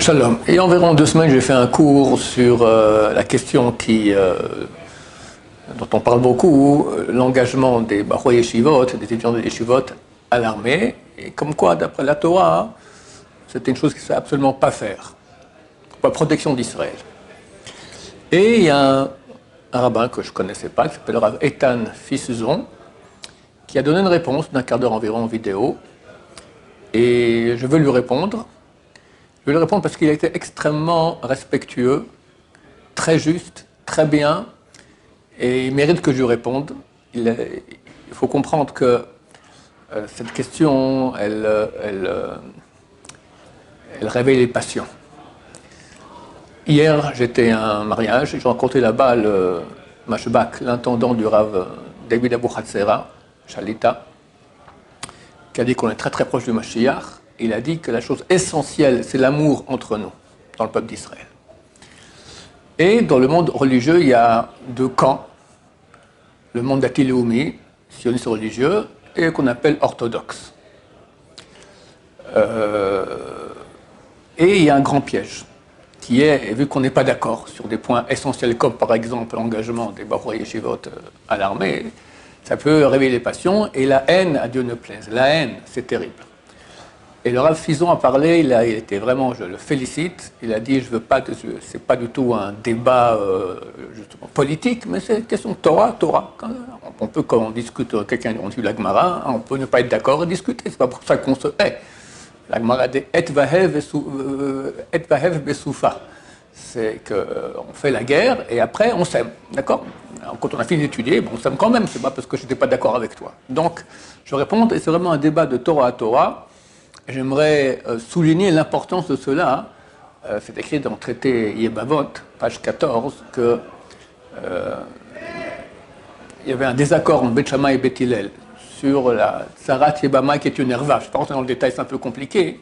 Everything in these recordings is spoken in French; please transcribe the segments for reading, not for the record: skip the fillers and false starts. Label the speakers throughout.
Speaker 1: Shalom. Il y a environ 2 semaines, j'ai fait un cours sur la question dont on parle beaucoup, l'engagement des Bahouy Yeshivot, des étudiants des Yeshivot à l'armée, et comme quoi, d'après la Torah, c'était une chose qu'il ne fallait absolument pas faire, pour la protection d'Israël. Et il y a un rabbin que je ne connaissais pas, qui s'appelle Rav Eitan Fisuzon, qui a donné une réponse d'un quart d'heure environ en vidéo, et je veux lui répondre. Je vais lui répondre parce qu'il a été extrêmement respectueux, très juste, très bien, et il mérite que je lui réponde. Il faut comprendre que cette question, elle réveille les passions. Hier, j'étais à un mariage et j'ai rencontré là-bas le Mashbak, l'intendant du Rav David Abou Hatzera, Shalita, qui a dit qu'on est très très proche du Mashiach. Il a dit que la chose essentielle, c'est l'amour entre nous, dans le peuple d'Israël. Et dans le monde religieux, il y a 2 camps. Le monde d'Ati-Leumi, sioniste religieux, et qu'on appelle orthodoxe. Et il y a un grand piège, qui est, vu qu'on n'est pas d'accord sur des points essentiels, comme par exemple l'engagement des Bahouy Yeshivot à l'armée, ça peut réveiller les passions, et la haine, à Dieu ne plaise. La haine, c'est terrible. Et le Rav Fisuzon a parlé, il était vraiment, je le félicite, il a dit, c'est pas du tout un débat justement politique, mais c'est une question de Torah. On peut, quand on discute, quelqu'un on dit la Gemara, on peut ne pas être d'accord et discuter, c'est pas pour ça qu'on se hait. La Gemara dit et vahev besoufa, c'est qu'on fait la guerre et après on s'aime, d'accord? Alors, quand on a fini d'étudier, on s'aime quand même, c'est pas parce que je n'étais pas d'accord avec toi. Donc, je réponds, et c'est vraiment un débat de Torah à Torah. J'aimerais souligner l'importance de cela. C'est écrit dans le traité Yebavot, page 14, qu'il y avait un désaccord entre Beth Shammai et Beth Hillel sur la Tsarat Yebama qui est une herva. Je ne vais pas rentrer dans le détail, c'est un peu compliqué.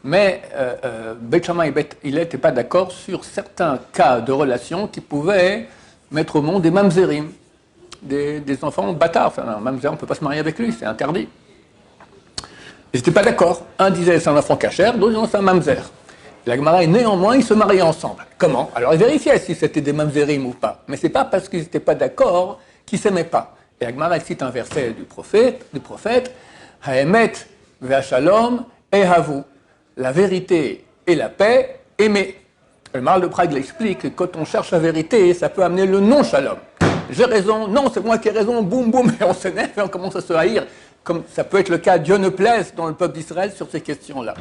Speaker 1: Mais Beth Shammai et Beth Hillel n'étaient pas d'accord sur certains cas de relations qui pouvaient mettre au monde des mamzerim, des enfants bâtards. Enfin, un mamzer, on ne peut pas se marier avec lui, c'est interdit. Ils n'étaient pas d'accord. Un disait c'est un enfant cachère, l'autre disait c'est un mamzer. La Gemara, néanmoins, ils se mariaient ensemble. Comment? Alors ils vérifiaient si c'était des mamzerim ou pas. Mais ce n'est pas parce qu'ils n'étaient pas d'accord qu'ils ne s'aimaient pas. Et la Gemara cite un verset du prophète Haemet ve'ashalom ehavu. La vérité et la paix, aimer. Le Maharal de Prague l'explique que quand on cherche la vérité, ça peut amener le non-shalom. J'ai raison, non, c'est moi qui ai raison, boum, boum, et on s'énerve et on commence à se haïr. Comme ça peut être le cas, Dieu ne plaise dans le peuple d'Israël sur ces questions-là.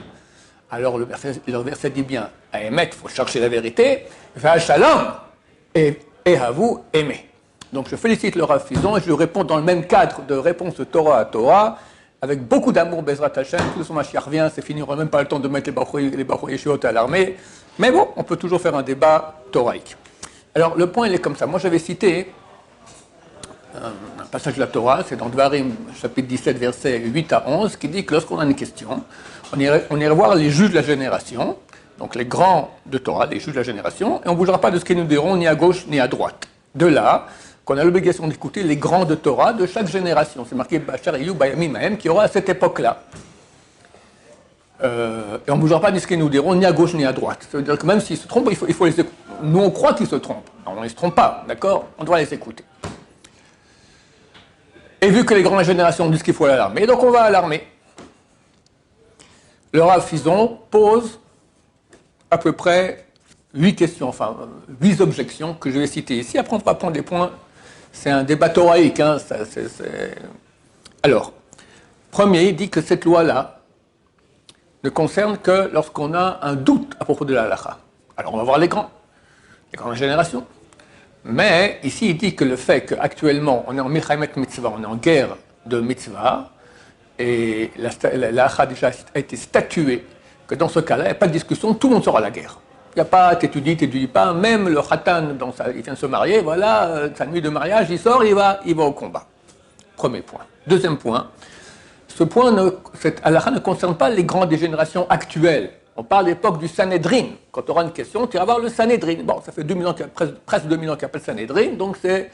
Speaker 1: Alors le verset dit bien, à émettre, il faut chercher la vérité, va shalom, et à vous, aimer. Donc je félicite le Rav Fisuzon et je lui réponds dans le même cadre de réponse de Torah à Torah, avec beaucoup d'amour, Bezrat Hashem, tout son Mashiach revient, c'est fini, on n'aura même pas le temps de mettre les Bahouy Yeshivot à l'armée, mais bon, on peut toujours faire un débat toraïque. Alors le point il est comme ça, moi j'avais cité un passage de la Torah, c'est dans Dvarim, chapitre 17, versets 8 à 11, qui dit que lorsqu'on a une question, on irait voir les juges de la génération, donc les grands de Torah, les juges de la génération, et on ne bougera pas de ce qu'ils nous diront, ni à gauche, ni à droite. De là, qu'on a l'obligation d'écouter les grands de Torah de chaque génération. C'est marqué Bachar Iyou Bayami Mahem, qui aura à cette époque-là. Et on ne bougera pas de ce qu'ils nous diront, ni à gauche, ni à droite. Ça veut dire que même s'ils se trompent, il faut les écouter. Nous, on croit qu'ils se trompent. Non, ils ne se trompent pas, d'accord? On doit les écouter. Et vu que les grandes générations disent qu'il faut aller à l'armée, donc on va à l'armée. Le Rav Fisuzon pose à peu près 8 questions, enfin 8 objections que je vais citer ici. Après, on va prendre des points. C'est un débat toraïque. Hein, Alors, premier, il dit que cette loi-là ne concerne que lorsqu'on a un doute à propos de la halakha. Alors, on va voir les grandes générations. Mais ici, il dit que le fait qu'actuellement, on est en milchamet mitzvah, on est en guerre de mitzvah, et la halakha déjà a été statuée, que dans ce cas-là, il n'y a pas de discussion, tout le monde sera à la guerre. Il n'y a pas, t'étudies pas, même le khatan, il vient de se marier, voilà, sa nuit de mariage, il sort, il va au combat. Premier point. Deuxième point, cette halakha ne concerne pas les grandes générations actuelles. On parle de l'époque du Sanhedrin. Quand tu auras une question, tu vas voir le Sanhedrin. Bon, ça fait 2000 ans, presque 2000 ans qu'il appelle Sanhedrin, donc c'est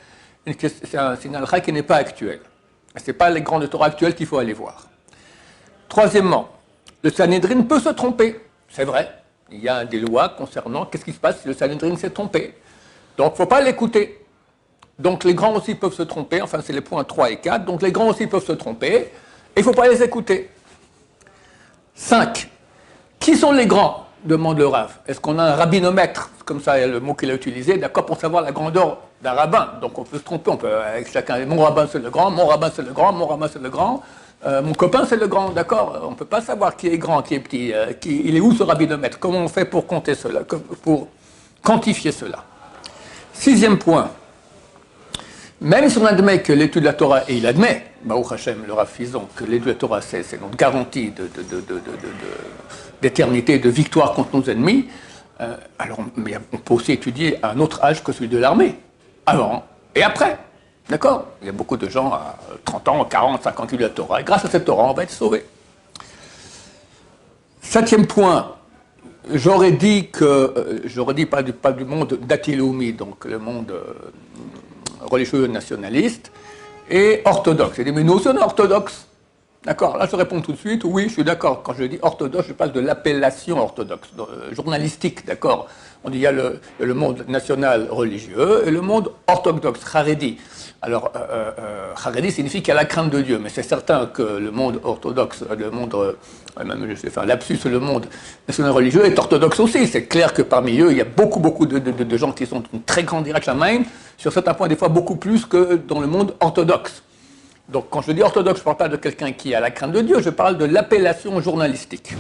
Speaker 1: une halakha qui n'est pas actuelle. Ce n'est pas les grandes Torah actuelles qu'il faut aller voir. Troisièmement, le Sanhedrin peut se tromper, c'est vrai. Il y a des lois concernant qu'est-ce qui se passe si le Sanhedrin s'est trompé. Donc, il ne faut pas l'écouter. Donc, les grands aussi peuvent se tromper. Enfin, c'est les points 3 et 4. Donc, les grands aussi peuvent se tromper. Et il ne faut pas les écouter. 5. Qui sont les grands? Demande le Rav. Est-ce qu'on a un rabbinomètre? Comme ça, le mot qu'il a utilisé, d'accord, pour savoir la grandeur d'un rabbin. Donc, on peut se tromper. On peut, avec chacun, mon rabbin, c'est le grand. Mon rabbin, c'est le grand. Mon rabbin, c'est le grand. Mon copain, c'est le grand, d'accord. On ne peut pas savoir qui est grand, qui est petit. Il est où ce rabbinomètre? Comment on fait pour compter cela, pour quantifier cela? 6e point. Même si on admet que l'étude de la Torah, et il admet, Baruch Hashem, le Rav Fison, que l'étude de la Torah, c'est notre garantie d'éternité, de victoire contre nos ennemis, alors on peut aussi étudier à un autre âge que celui de l'armée, avant et après. D'accord? Il y a beaucoup de gens à 30 ans, 40, 50 études de la Torah, et grâce à cette Torah, on va être sauvés. 7e point. J'aurais dit pas du monde d'Atiloumi, donc le monde religieux nationaliste, et orthodoxe. J'ai dit, mais nous aussi on est orthodoxe. D'accord, là je réponds tout de suite, oui, je suis d'accord. Quand je dis orthodoxe, je parle de l'appellation orthodoxe, journalistique, d'accord. On dit, il y a le monde national religieux et le monde orthodoxe, Haredi. Alors, Haredi signifie qu'il y a la crainte de Dieu, mais c'est certain que le monde orthodoxe, le monde, même je vais faire un lapsus, le monde national religieux est orthodoxe aussi. C'est clair que parmi eux, il y a beaucoup de gens qui sont une très grande Yerushalayim, sur certains points, des fois beaucoup plus que dans le monde orthodoxe. Donc, quand je dis orthodoxe, je ne parle pas de quelqu'un qui a la crainte de Dieu, je parle de l'appellation journalistique.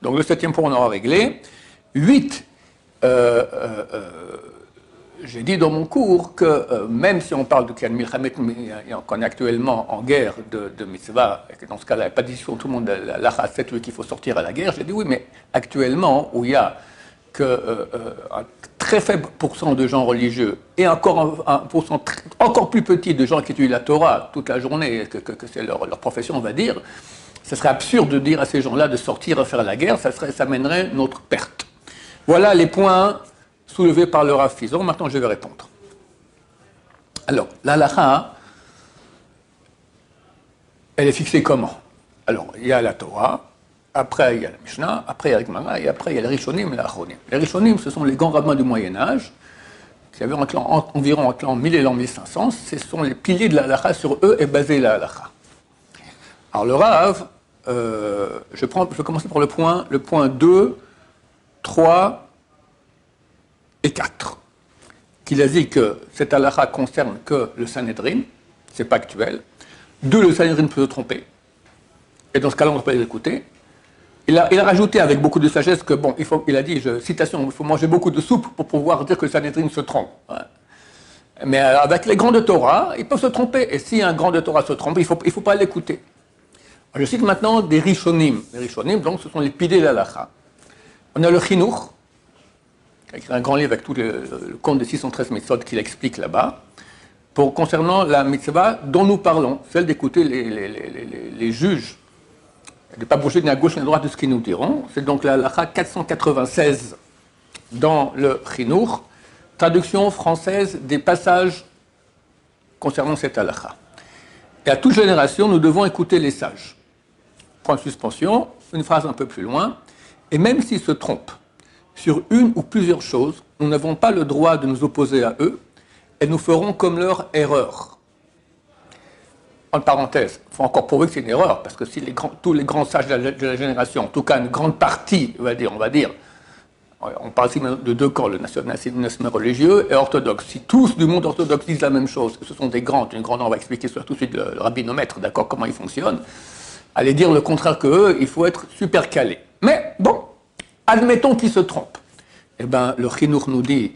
Speaker 1: Donc, le 7e point, on aura réglé. 8. J'ai dit dans mon cours que même si on parle de Kian Milchamet, qu'on est actuellement en guerre de mitzvah, et que dans ce cas-là, il n'y a pas de discussion, tout le monde l'a fait qu'il faut sortir à la guerre, j'ai dit oui, mais actuellement, où il y a un très faible pourcent de gens religieux et encore un pourcent encore plus petit de gens qui étudient la Torah toute la journée, que c'est leur profession, on va dire, ce serait absurde de dire à ces gens-là de sortir à faire la guerre, ça mènerait notre perte. Voilà les points soulevés par le Rav Fison. Maintenant, je vais répondre. Alors, l'halakha, elle est fixée comment? Alors, il y a la Torah, après il y a la Mishnah, après il y a la Gemara, et après il y a les Rishonim et les Achronim. Les Rishonim, ce sont les grands rabbins du Moyen-Âge, qui avaient environ entre l'an 1000 et l'an 1500. Ce sont les piliers de la halakha, sur eux est basée la halakha. Alors, le Rav, je vais commencer par le point 2, 3 et 4, qu'il a dit que cette halakha concerne que le Sanhedrin, c'est pas actuel. 2, le Sanhedrin peut se tromper, et dans ce cas-là, on ne peut pas les écouter. Il a rajouté avec beaucoup de sagesse que, bon, il a dit, citation, il faut manger beaucoup de soupe pour pouvoir dire que le Sanhedrin se trompe. Ouais. Mais avec les grands de Torah, ils peuvent se tromper, et si un grand de Torah se trompe, il ne faut pas l'écouter. Je cite maintenant des Rishonim. Les Rishonim, donc, ce sont les piliers de l'halakha. On a le Chinuch, qui a écrit un grand livre avec tout le compte des 613 mitzvot qu'il explique là-bas, concernant la mitzvah dont nous parlons, celle d'écouter les juges, de ne pas bouger ni à gauche ni à droite de ce qu'ils nous diront. C'est donc la halakha 496 dans le Chinuch, traduction française des passages concernant cette halakha. Et à toute génération, nous devons écouter les sages. Point de suspension, une phrase un peu plus loin. Et même s'ils se trompent sur une ou plusieurs choses, nous n'avons pas le droit de nous opposer à eux et nous ferons comme leur erreur. En parenthèse, il faut encore prouver que c'est une erreur, parce que si tous les grands sages de la génération, en tout cas une grande partie, on va dire, on parle ici de deux camps, le nationalisme religieux et orthodoxe. Si tous du monde orthodoxe disent la même chose, ce sont des grands, on va expliquer ça tout de suite, le rabbinomètre, d'accord, comment il fonctionne, allez dire le contraire qu'eux, il faut être super calé. Mais bon, admettons qu'ils se trompent. Eh bien, le Chinuch nous dit,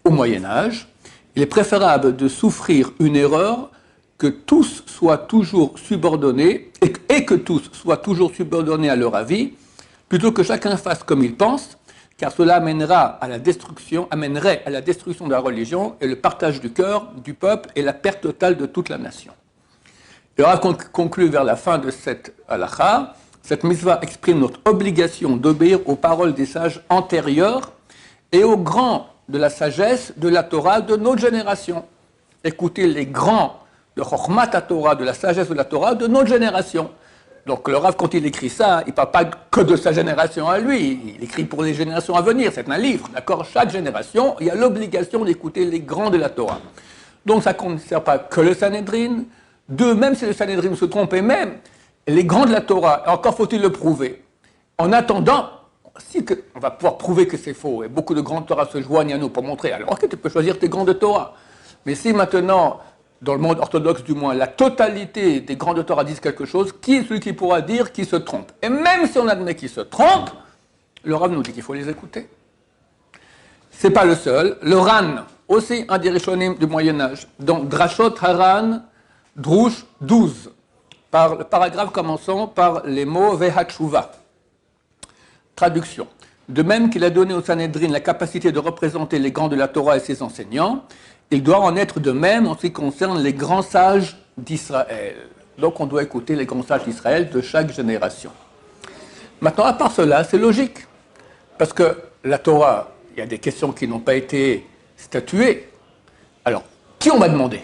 Speaker 1: au Moyen-Âge, il est préférable de souffrir une erreur que tous soient toujours subordonnés, et que tous soient toujours subordonnés à leur avis, plutôt que chacun fasse comme il pense, car cela amènerait à la destruction de la religion et le partage du cœur du peuple et la perte totale de toute la nation. Et on conclut vers la fin de cette halakha, cette mitzvah exprime notre obligation d'obéir aux paroles des sages antérieurs et aux grands de la sagesse de la Torah de notre génération. Écoutez les grands de Chokhmat Torah, de la sagesse de la Torah de notre génération. Donc le Rav, quand il écrit ça, il ne parle pas que de sa génération à lui, il écrit pour les générations à venir, c'est un livre, d'accord? Chaque génération, il y a l'obligation d'écouter les grands de la Torah. Donc ça ne concerne pas que le Sanhédrin. Deux, même si le Sanhédrin se trompe, et même les grands de la Torah, encore faut-il le prouver. En attendant, si on va pouvoir prouver que c'est faux, et beaucoup de grands de Torah se joignent à nous pour montrer, alors ok, tu peux choisir tes grands de Torah. Mais si maintenant, dans le monde orthodoxe du moins, la totalité des grands de Torah disent quelque chose, qui est celui qui pourra dire qu'il se trompe? Et même si on admet qu'il se trompe, le Rav nous dit qu'il faut les écouter. C'est pas le seul. Le Ran, aussi un des Rishonim du Moyen-Âge, dans Drashot Haran, Drush 12, par le paragraphe commençant par les mots Vehatshuva. Traduction. De même qu'il a donné au Sanhédrin la capacité de représenter les grands de la Torah et ses enseignants, il doit en être de même en ce qui concerne les grands sages d'Israël. Donc on doit écouter les grands sages d'Israël de chaque génération. Maintenant, à part cela, c'est logique. Parce que la Torah, il y a des questions qui n'ont pas été statuées. Alors, qui on va demander?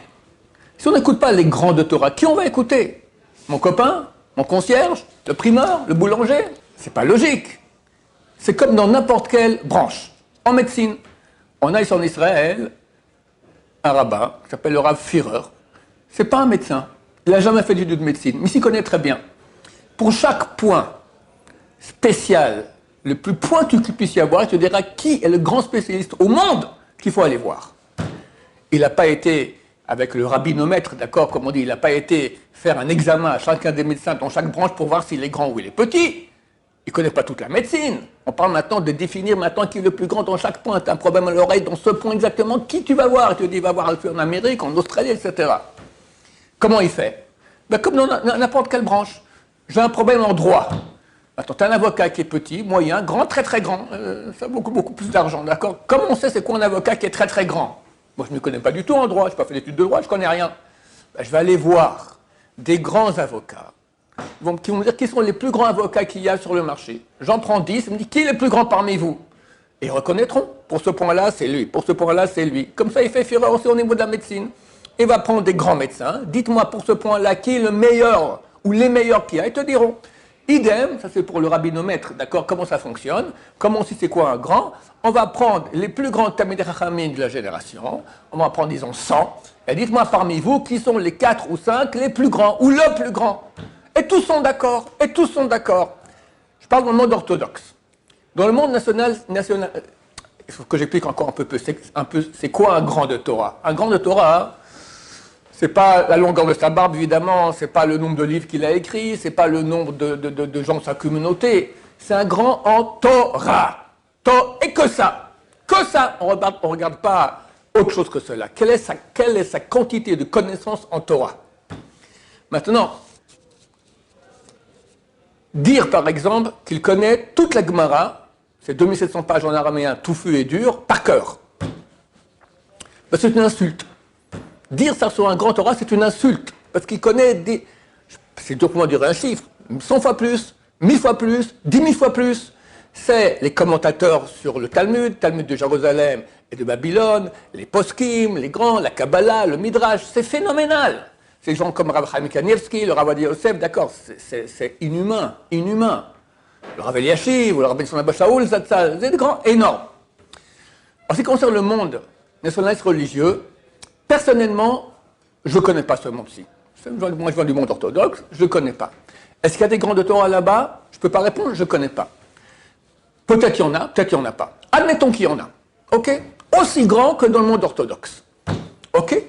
Speaker 1: Si on n'écoute pas les grands de Torah, qui on va écouter? Mon copain? Mon concierge? Le primeur? Le boulanger? C'est pas logique. C'est comme dans n'importe quelle branche. En médecine, on a ici en Israël un rabbin qui s'appelle le Rav Führer. Ce n'est pas un médecin. Il n'a jamais fait d'études de médecine, mais il s'y connaît très bien. Pour chaque point spécial, le plus pointu qu'il puisse y avoir, il te dira qui est le grand spécialiste au monde qu'il faut aller voir. Il n'a pas été, avec le rabbinomètre, d'accord, comme on dit, il n'a pas été faire un examen à chacun des médecins dans chaque branche pour voir s'il est grand ou il est petit. Il ne connaît pas toute la médecine. On parle maintenant de définir maintenant qui est le plus grand dans chaque point. Tu as un problème à l'oreille, dans ce point exactement, qui tu vas voir? Il te dit, il va voir en Amérique, en Australie, etc. Comment il fait? Ben, comme dans n'importe quelle branche. J'ai un problème en droit. Attends, tu as un avocat qui est petit, moyen, grand, très très grand. Ça a beaucoup plus d'argent, d'accord? Comment on sait c'est quoi un avocat qui est très très grand? Moi, je ne me connais pas du tout en droit, je n'ai pas fait d'études de droit, je ne connais rien. Ben, je vais aller voir des grands avocats qui vont me dire qui sont les plus grands avocats qu'il y a sur le marché. J'en prends 10, ils me disent qui est le plus grand parmi vous? Et ils reconnaîtront. Pour ce point-là, c'est lui. Pour ce point-là, c'est lui. Comme ça, il fait Führer aussi au niveau de la médecine. Il va prendre des grands médecins. Dites-moi pour ce point-là qui est le meilleur ou les meilleurs qu'il y a. Ils te diront. Idem, ça c'est pour le rabbinomètre, d'accord, comment ça fonctionne, comment on sait c'est quoi un grand. On va prendre les plus grands Talmidei Chachamim de la génération, on va prendre disons 100, et dites-moi parmi vous qui sont les 4 ou 5 les plus grands, ou le plus grand. Et tous sont d'accord, et tous sont d'accord. Je parle dans le monde orthodoxe. Dans le monde national, il faut que j'explique encore un peu, c'est quoi un grand de Torah? Un grand de Torah, c'est pas la longueur de sa barbe, évidemment, c'est pas le nombre de livres qu'il a écrits, c'est pas le nombre de gens de sa communauté. C'est un grand en Torah. Et que ça. Que ça. On regarde pas autre chose que cela. Quelle est sa quantité de connaissances en Torah? Maintenant, dire par exemple qu'il connaît toute la Gemara, c'est 2700 pages en araméen, touffu et dur, par cœur. Ben, c'est une insulte. Dire ça sur un grand Torah, c'est une insulte. Parce qu'il connaît des... C'est dur pour moi de dire un chiffre. 100 fois plus, 1000 fois plus, 10 000 fois plus. C'est les commentateurs sur le Talmud de Jérusalem et de Babylone, les poskim, les grands, la Kabbalah, le Midrash. C'est phénoménal. Ces gens comme Rav Chaim Kanievski, le Rav Ovadia Yosef, d'accord, c'est inhumain. Le Rav Eliashiv ou le Rav Ben Abba Shaul, c'est des grands énormes. En ce qui concerne le monde nationaliste religieux, personnellement, je ne connais pas ce monde-ci. Moi, je viens du monde orthodoxe, je ne connais pas. Est-ce qu'il y a des grands de Torah là-bas? Je ne peux pas répondre, je ne connais pas. Peut-être qu'il y en a, peut-être qu'il n'y en a pas. Admettons qu'il y en a. OK? Aussi grand que dans le monde orthodoxe. OK?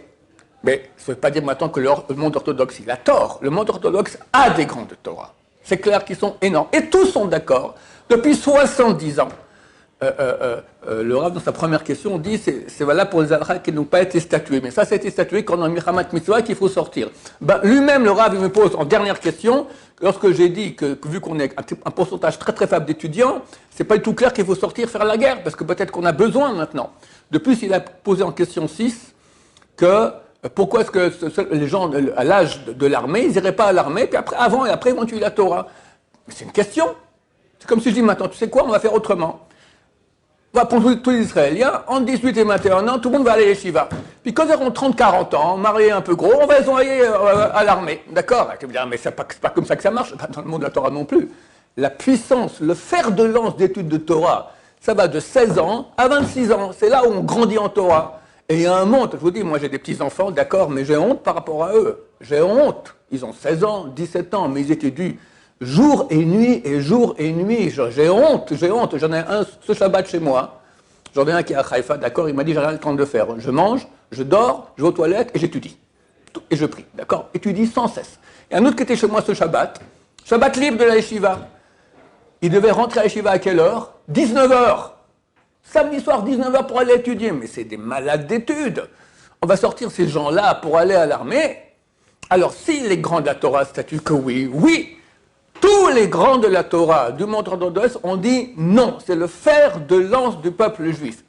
Speaker 1: Mais ça ne veut pas dire maintenant que le monde orthodoxe, il a tort. Le monde orthodoxe a des grands de Torah. C'est clair qu'ils sont énormes. Et tous sont d'accord. Depuis 70 ans, le Rav, dans sa première question, dit c'est valable pour les halachas qui n'ont pas été statués. Mais ça a été statué quand on a Milchamat Mitzvah qu'il faut sortir. Ben, lui-même, le Rav, il me pose en dernière question, lorsque j'ai dit que vu qu'on est un pourcentage très très faible d'étudiants, c'est pas du tout clair qu'il faut sortir faire la guerre, parce que peut-être qu'on a besoin maintenant. De plus, il a posé en question 6 que pourquoi est-ce que les gens à l'âge de l'armée, ils n'iraient pas à l'armée, puis après, avant et après, ils vont tuer la Torah. Mais c'est une question. C'est comme si je dis maintenant, tu sais quoi, on va faire autrement. pour tous les Israéliens, entre 18 et 21 ans, tout le monde va aller à Yeshiva. Puis quand ils auront 30-40 ans, mariés un peu gros, on va les envoyer à l'armée. D'accord? Mais c'est pas comme ça que ça marche, pas dans le monde de la Torah non plus. La puissance, le fer de lance d'études de Torah, ça va de 16 ans à 26 ans. C'est là où on grandit en Torah. Et il y a un monde, je vous dis, moi j'ai des petits-enfants, d'accord, mais j'ai honte par rapport à eux. J'ai honte. Ils ont 16 ans, 17 ans, mais ils étudient jour et nuit et jour et nuit. J'ai honte, j'ai honte. J'en ai un ce Shabbat chez moi. J'en ai un qui est à Haïfa, d'accord, il m'a dit j'ai rien le temps de le faire. Je mange, je dors, je vais aux toilettes et j'étudie. Et je prie, d'accord, étudie sans cesse. Et un autre qui était chez moi ce Shabbat libre de la Yeshiva. Il devait rentrer à la Yeshiva à quelle heure? 19 heures. Samedi soir, 19 heures pour aller étudier. Mais c'est des malades d'études. On va sortir ces gens-là pour aller à l'armée. Alors, si les grands de la Torah statuent que oui, oui, tous les grands de la Torah du monde orthodoxe ont dit non. C'est le fer de lance du peuple juif.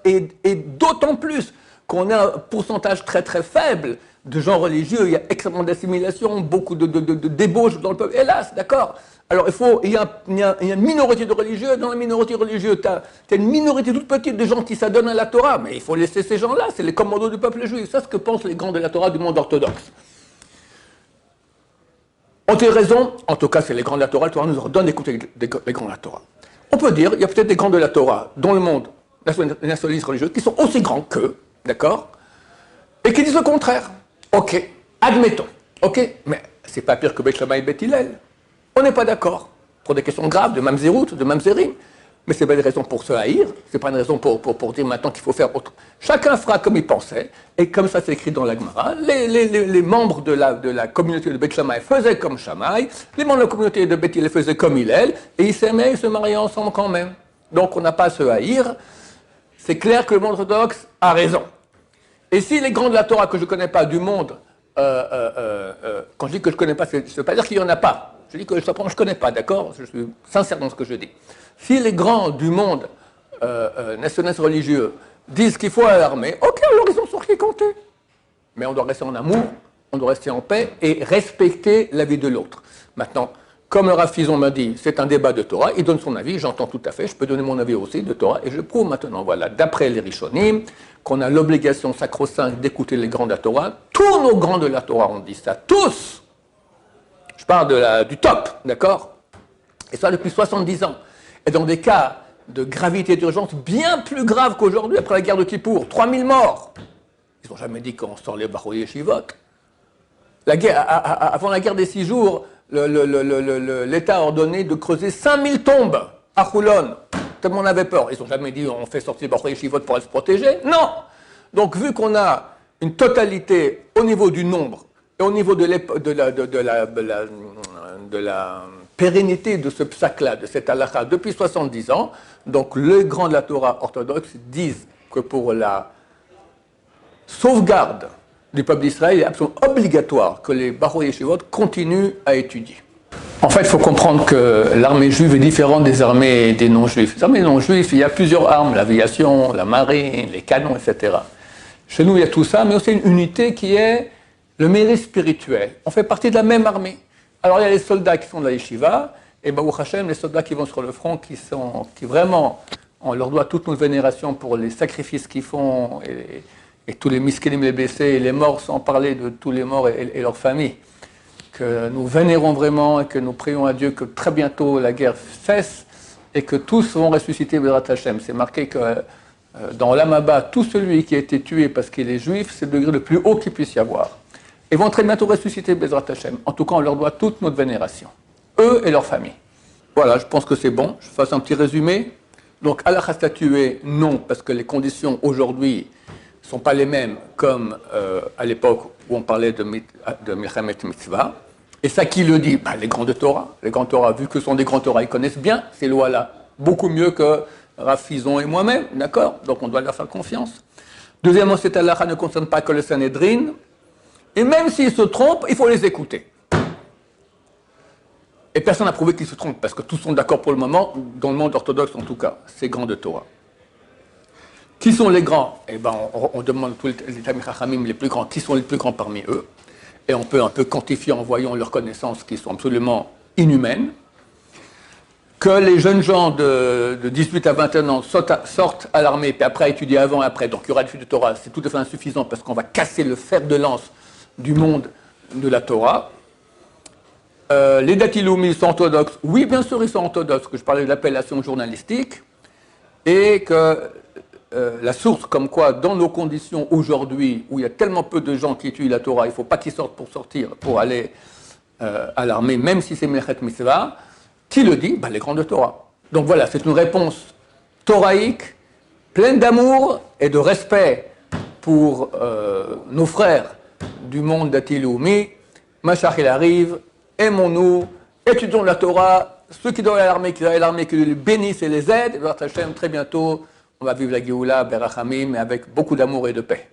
Speaker 1: Et d'autant plus qu'on a un pourcentage très très faible de gens religieux. Il y a extrêmement d'assimilation, beaucoup de débauche dans le peuple. Hélas, d'accord. Alors, il y a une minorité de religieux. Dans la minorité religieuse, tu as une minorité toute petite de gens qui s'adonnent à la Torah. Mais il faut laisser ces gens-là. C'est les commandos du peuple juif. C'est ce que pensent les grands de la Torah du monde orthodoxe. Ont-ils raison? En tout cas, c'est les grands de la Torah. La Torah nous ordonne d'écouter les grands de la Torah. On peut dire, il y a peut-être des grands de la Torah dans le monde nationaliste religieux qui sont aussi grands qu'eux, d'accord? Et qui disent le contraire. Ok, admettons. Ok, mais c'est pas pire que Beth Shammai et Beth Hillel. On n'est pas d'accord pour des questions graves de mamzerout, de mamzerim. Mais c'est pas une raison pour se haïr, c'est pas une raison pour dire maintenant qu'il faut faire autre. Chacun fera comme il pensait, et comme ça c'est écrit dans la Gemara, les membres de la communauté de Beth Shammai faisaient comme Shammai, les membres de la communauté de Beth Hillel faisaient comme Hillel, et ils s'aimaient, ils se mariaient ensemble quand même. Donc on n'a pas à se haïr. C'est clair que le monde orthodoxe a raison. Et si les grands de la Torah que je ne connais pas du monde, quand je dis que je ne connais pas, ça ne veut pas dire qu'il n'y en a pas. Je dis que je ne connais pas, d'accord? Je suis sincère dans ce que je dis. Si les grands du monde nationaliste religieux disent qu'il faut aller à l'armée, ok, alors ils ont sur qui compter. Mais on doit rester en amour, on doit rester en paix et respecter la vie de l'autre. Maintenant, comme le Rav Fison m'a dit, c'est un débat de Torah, il donne son avis, j'entends tout à fait, je peux donner mon avis aussi de Torah, et je prouve maintenant, voilà, d'après les Rishonim, qu'on a l'obligation sacro-sainte d'écouter les grands de la Torah. Tous nos grands de la Torah ont dit ça, tous. Je parle du top, d'accord? Et ça depuis 70 ans. Et dans des cas de gravité et d'urgence bien plus graves qu'aujourd'hui, après la guerre de Kippour, 3000 morts. Ils n'ont jamais dit qu'on sort les Bachoui et Shivot. Avant la guerre des 6 jours, l'État a ordonné de creuser 5000 tombes à Choulon. Tout le monde avait peur. Ils n'ont jamais dit on fait sortir les Bachoui et Shivot pour se protéger. Non. Donc vu qu'on a une totalité au niveau du nombre et au niveau de la pérennité de ce psaque-là, de cette halakha, depuis 70 ans, donc les grands de la Torah orthodoxe disent que pour la sauvegarde du peuple d'Israël, il est absolument obligatoire que les Bachoui et Yeshivot continuent à étudier. En fait, il faut comprendre que l'armée juive est différente des armées des non-juifs. Les armées non-juives, il y a plusieurs armes, l'aviation, la marine, les canons, etc. Chez nous, il y a tout ça, mais aussi une unité qui est le mérite spirituel. On fait partie de la même armée. Alors, il y a les soldats qui sont de la yeshiva, et Baruch Hashem, les soldats qui vont sur le front, qui vraiment, on leur doit toute notre vénération pour les sacrifices qu'ils font, et tous les miskénim, les blessés, et les morts, sans parler de tous les morts et leurs familles. Que nous vénérons vraiment, et que nous prions à Dieu que très bientôt la guerre cesse, et que tous vont ressusciter Bezrat Hashem. C'est marqué que dans l'Amaba, tout celui qui a été tué parce qu'il est juif, c'est le degré le plus haut qu'il puisse y avoir. Ils vont très bientôt ressusciter Bezrat Hashem. En tout cas, on leur doit toute notre vénération. Eux et leurs familles. Voilà, je pense que c'est bon. Je fasse un petit résumé. Donc, halakha statué, non, parce que les conditions aujourd'hui ne sont pas les mêmes comme à l'époque où on parlait de Milchemet Mitzvah. Et ça, qui le dit? Les grands de Torah. Les grands de Torah, vu que ce sont des grands Torah, ils connaissent bien ces lois-là. Beaucoup mieux que Rav Fison et moi-même, d'accord? Donc, on doit leur faire confiance. Deuxièmement, cette halakha ne concerne pas que le Sanhedrin. Et même s'ils se trompent, il faut les écouter. Et personne n'a prouvé qu'ils se trompent, parce que tous sont d'accord pour le moment, dans le monde orthodoxe en tout cas, ces grands de Torah. Qui sont les grands? Eh bien, on demande à tous les Talmid Chachamim les plus grands, qui sont les plus grands parmi eux. Et on peut un peu quantifier en voyant leurs connaissances qui sont absolument inhumaines. que les jeunes gens de 18 à 21 ans sortent à l'armée, puis après étudier avant et après, donc il y aura l'étude de Torah, c'est tout à fait insuffisant parce qu'on va casser le fer de lance du monde de la Torah. Les datiloumis sont orthodoxes. Oui, bien sûr, ils sont orthodoxes, que je parlais de l'appellation journalistique, et que la source comme quoi, dans nos conditions aujourd'hui, où il y a tellement peu de gens qui étudient la Torah, il ne faut pas qu'ils sortent pour aller à l'armée, même si c'est Melechet Mitzvah, qui le dit? Les grands de Torah. Donc voilà, c'est une réponse thoraïque, pleine d'amour et de respect pour nos frères du monde d'Atiloumi. Machach, il arrive, aimons-nous, étudions la Torah, ceux qui doivent aller à l'armée, qui les bénissent et les aident, et Hashem, très bientôt, on va vivre la Géoula, Berachamim, avec beaucoup d'amour et de paix.